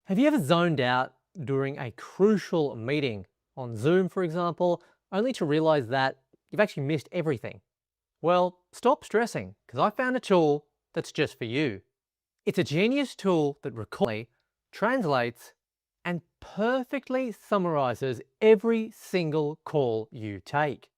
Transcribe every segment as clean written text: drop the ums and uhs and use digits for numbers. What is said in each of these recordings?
Have you ever zoned out during a crucial meeting on Zoom, for example, only to realize that you've actually missed everything? Well, stop stressing, because I found a tool that's just for you. It's a genius tool that records, translates, and perfectly summarizes every single call you take.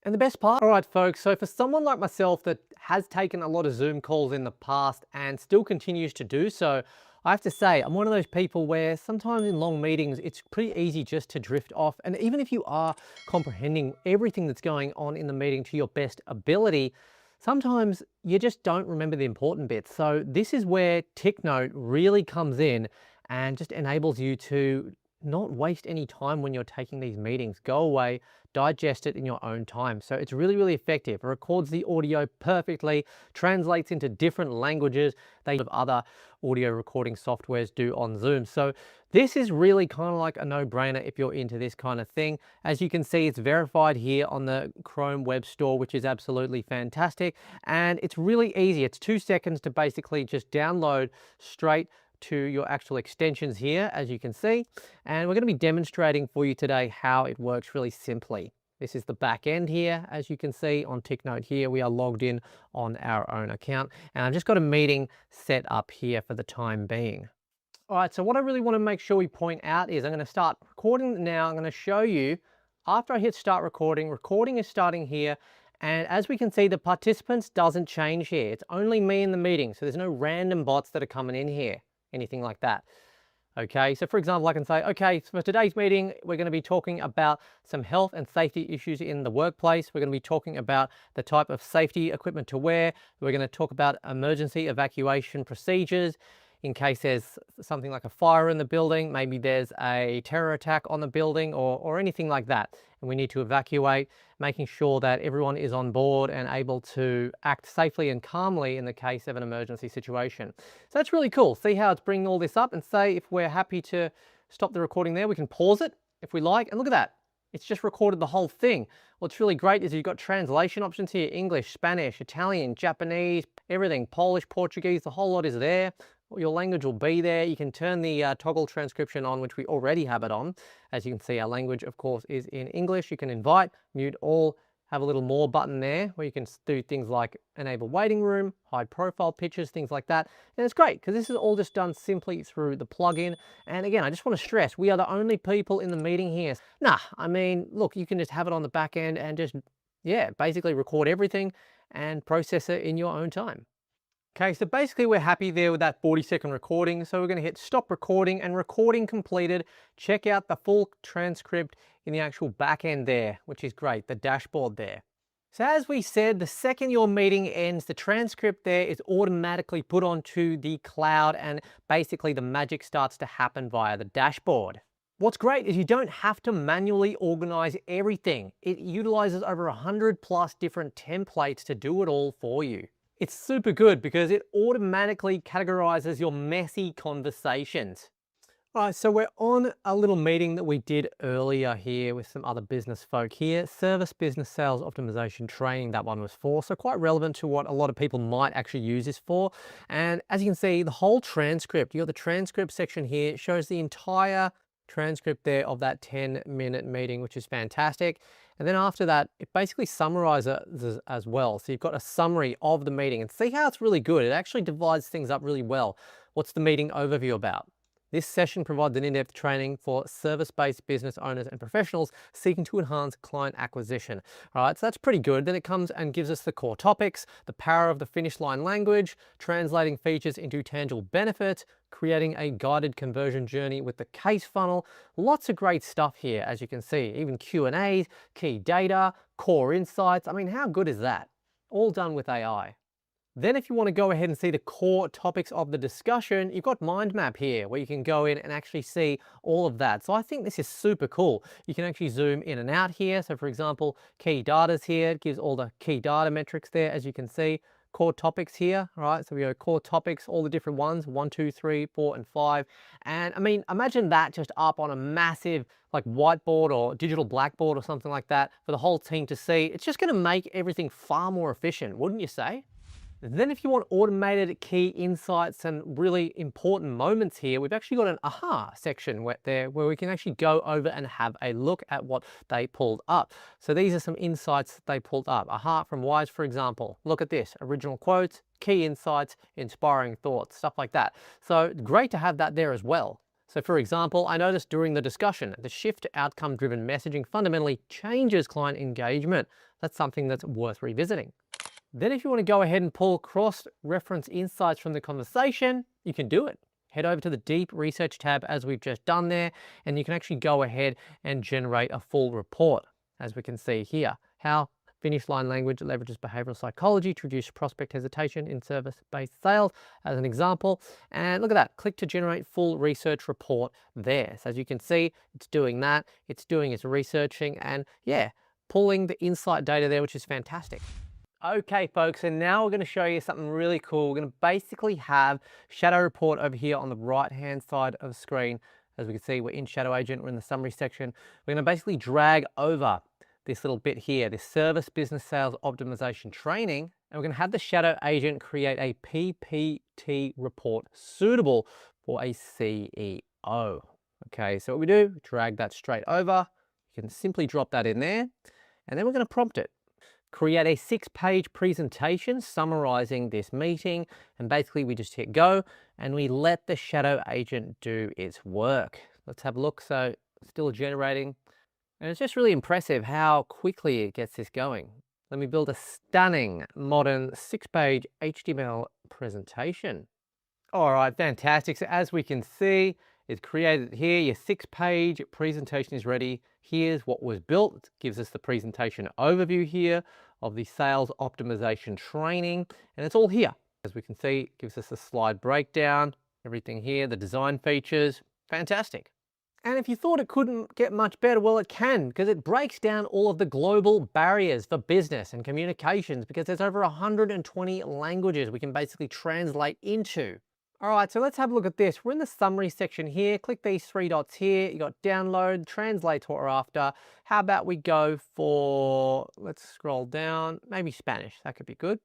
And the best part, all right, folks, so for someone like myself that has taken a lot of Zoom calls in the past and still continues to do so, I have to say, I'm one of those people where sometimes in long meetings, it's pretty easy just to drift off. And even if you are comprehending everything that's going on in the meeting to your best ability, sometimes you just don't remember the important bits. So this is where TickNote really comes in and just enables you to not waste any time when you're taking these meetings. Go away, digest it in your own time. So it's really, really effective. It records the audio perfectly, translates into different languages they have other audio recording softwares do on Zoom. So this is really kind of like a no-brainer if you're into this kind of thing. As you can see, it's verified here on the Chrome Web Store, which is absolutely fantastic. And it's really easy. It's 2 seconds to basically just download straight to your actual extensions here, as you can see. And we're going to be demonstrating for you today how it works really simply. This is the back end here. As you can see on TickNote here, we are logged in on our own account. And I've just got a meeting set up here for the time being. All right, so what I really want to make sure we point out is I'm going to start recording now. I'm going to show you after I hit start recording, recording is starting here. And as we can see, the participants doesn't change here. It's only me in the meeting. So there's no random bots that are coming in here, anything like that. Okay, so for example, I can say, okay, so for today's meeting, we're going to be talking about some health and safety issues in the workplace. We're going to be talking about the type of safety equipment to wear. We're going to talk about emergency evacuation procedures in case there's something like a fire in the building, maybe there's a terror attack on the building or anything like that, and we need to evacuate, making sure that everyone is on board and able to act safely and calmly in the case of an emergency situation. So that's really cool. See how it's bringing all this up, and say if we're happy to stop the recording there, we can pause it if we like, and look at that. It's just recorded the whole thing. What's really great is you've got translation options here: English, Spanish, Italian, Japanese, everything, Polish, Portuguese, the whole lot is there. Your language will be there. You can turn the toggle transcription on, which we already have it on. As you can see, our language, of course, is in English. You can invite, mute all, have a little more button there where you can do things like enable waiting room, hide profile pictures, things like that. And it's great because this is all just done simply through the plugin. And again, I just want to stress, we are the only people in the meeting here. Nah, I mean, look, you can just have it on the back end and just, yeah, basically record everything and process it in your own time. Okay, so basically we're happy there with that 40-second recording. So we're going to hit stop recording, and recording completed. Check out the full transcript in the actual back end there, which is great, the dashboard there. So as we said, the second your meeting ends, the transcript there is automatically put onto the cloud, and basically the magic starts to happen via the dashboard. What's great is you don't have to manually organize everything. It utilizes over 100+ different templates to do it all for you. It's super good because it automatically categorizes your messy conversations. All right, so we're on a little meeting that we did earlier here with some other business folk here. Service business sales optimization training, that one was for. So quite relevant to what a lot of people might actually use this for. And as you can see, the whole transcript, you got the transcript section here, shows the entire transcript there of that 10-minute meeting, which is fantastic. And then after that, it basically summarizes as well. So you've got a summary of the meeting, and see how it's really good. It actually divides things up really well. What's the meeting overview about? This session provides an in-depth training for service-based business owners and professionals seeking to enhance client acquisition. All right, so that's pretty good. Then it comes and gives us the core topics, the power of the finish line language, translating features into tangible benefits, creating a guided conversion journey with the case funnel. Lots of great stuff here, as you can see, even Q&As, key data, core insights. I mean, how good is that? All done with AI. Then if you want to go ahead and see the core topics of the discussion, you've got Mind Map here where you can go in and actually see all of that. So I think this is super cool. You can actually zoom in and out here. So for example, key data's here. It gives all the key data metrics there, as you can see. Core topics here, all right? So we go core topics, all the different ones, 1, 2, 3, 4, and 5. And I mean, imagine that just up on a massive like whiteboard or digital blackboard or something like that for the whole team to see. It's just going to make everything far more efficient, wouldn't you say? Then if you want automated key insights and really important moments here, we've actually got an aha section where we can actually go over and have a look at what they pulled up. So these are some insights that they pulled up. Aha from Wise, for example. Look at this, original quotes, key insights, inspiring thoughts, stuff like that. So great to have that there as well. So for example, I noticed during the discussion, the shift to outcome-driven messaging fundamentally changes client engagement. That's something that's worth revisiting. Then if you want to go ahead and pull cross-reference insights from the conversation, you can do it. Head over to the Deep Research tab as we've just done there, and you can actually go ahead and generate a full report, as we can see here. How Finish Line Language leverages behavioral psychology to reduce prospect hesitation in service-based sales, as an example. And look at that, click to generate full research report there. So as you can see, it's doing that, it's doing its researching, and yeah, pulling the insight data there, which is fantastic. Okay folks, and now we're going to show you something really cool. We're going to basically have Shadow Report over here on the right hand side of the screen. As we can see, we're in Shadow Agent, we're in the summary section. We're going to basically drag over this little bit here, this Service Business Sales Optimization Training, and we're going to have the Shadow Agent create a PPT report suitable for a CEO. Okay, so what we do, drag that straight over. You can simply drop that in there, and then we're going to prompt it. Create a 6-page presentation summarizing this meeting, and basically we just hit go and we let the Shadow Agent do its work. Let's have a look. So still generating, and it's just really impressive how quickly it gets this going. Let me build a stunning modern 6-page HTML presentation. All right, fantastic. So as we can see, it's created here. Your 6-page presentation is ready. Here's what was built. It gives us the presentation overview here of the sales optimization training, and it's all here. As we can see, it gives us a slide breakdown, everything here, the design features, fantastic. And if you thought it couldn't get much better, well, it can, because it breaks down all of the global barriers for business and communications, because there's over 120 languages we can basically translate into. All right, so let's have a look at this. We're in the summary section here. Click these 3 dots here. You got download, translate what we're after. How about we go for, let's scroll down, maybe Spanish. That could be good.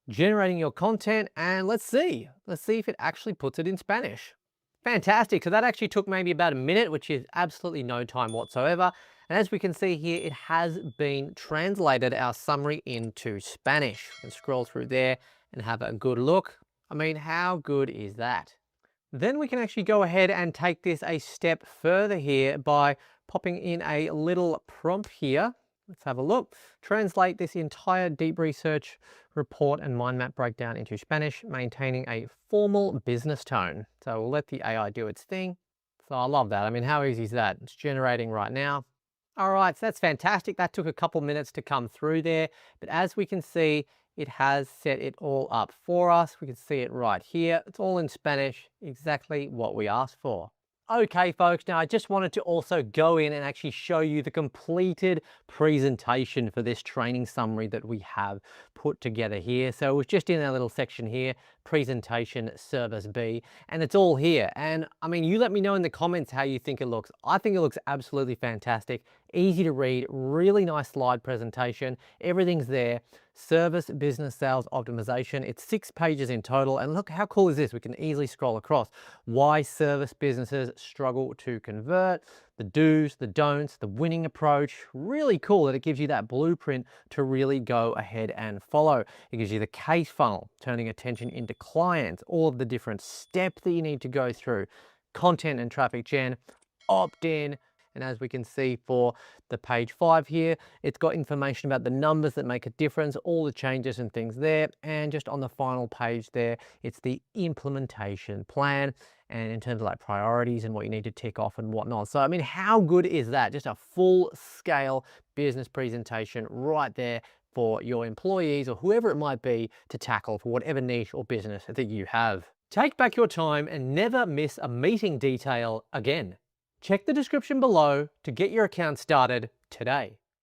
Generating your content, and let's see if it actually puts it in Spanish. Fantastic. So that actually took maybe about a minute, which is absolutely no time whatsoever. And as we can see here, it has been translated our summary into Spanish. You can scroll through there and have a good look. I mean, how good is that? Then we can actually go ahead and take this a step further here by popping in a little prompt here. Let's have a look. Translate this entire deep research report and mind map breakdown into Spanish, maintaining a formal business tone. So we'll let the AI do its thing. So I love that. I mean, how easy is that? It's generating right now. All right, so that's fantastic. That took a couple minutes to come through there. But as we can see, it has set it all up for us. We can see it right here. It's all in Spanish, exactly what we asked for. Okay, folks, now I just wanted to also go in and actually show you the completed presentation for this training summary that we have put together here. So it was just in our little section here, presentation service B, and it's all here. And I mean, you let me know in the comments how you think it looks. I think it looks absolutely fantastic, easy to read, really nice slide presentation. Everything's there. Service Business Sales Optimization. It's 6 pages in total. And look, how cool is this? We can easily scroll across. Why service businesses struggle to convert, the do's, the don'ts, the winning approach. Really cool that it gives you that blueprint to really go ahead and follow. It gives you the case funnel, turning attention into clients, all of the different steps that you need to go through, content and traffic gen, opt-in. And as we can see for the page 5 here, it's got information about the numbers that make a difference, all the changes and things there. And just on the final page there, it's the implementation plan. And in terms of like priorities and what you need to tick off and whatnot. So, I mean, how good is that? Just a full scale business presentation right there for your employees or whoever it might be to tackle for whatever niche or business that you have. Take back your time and never miss a meeting detail again. Check the description below to get your account started today.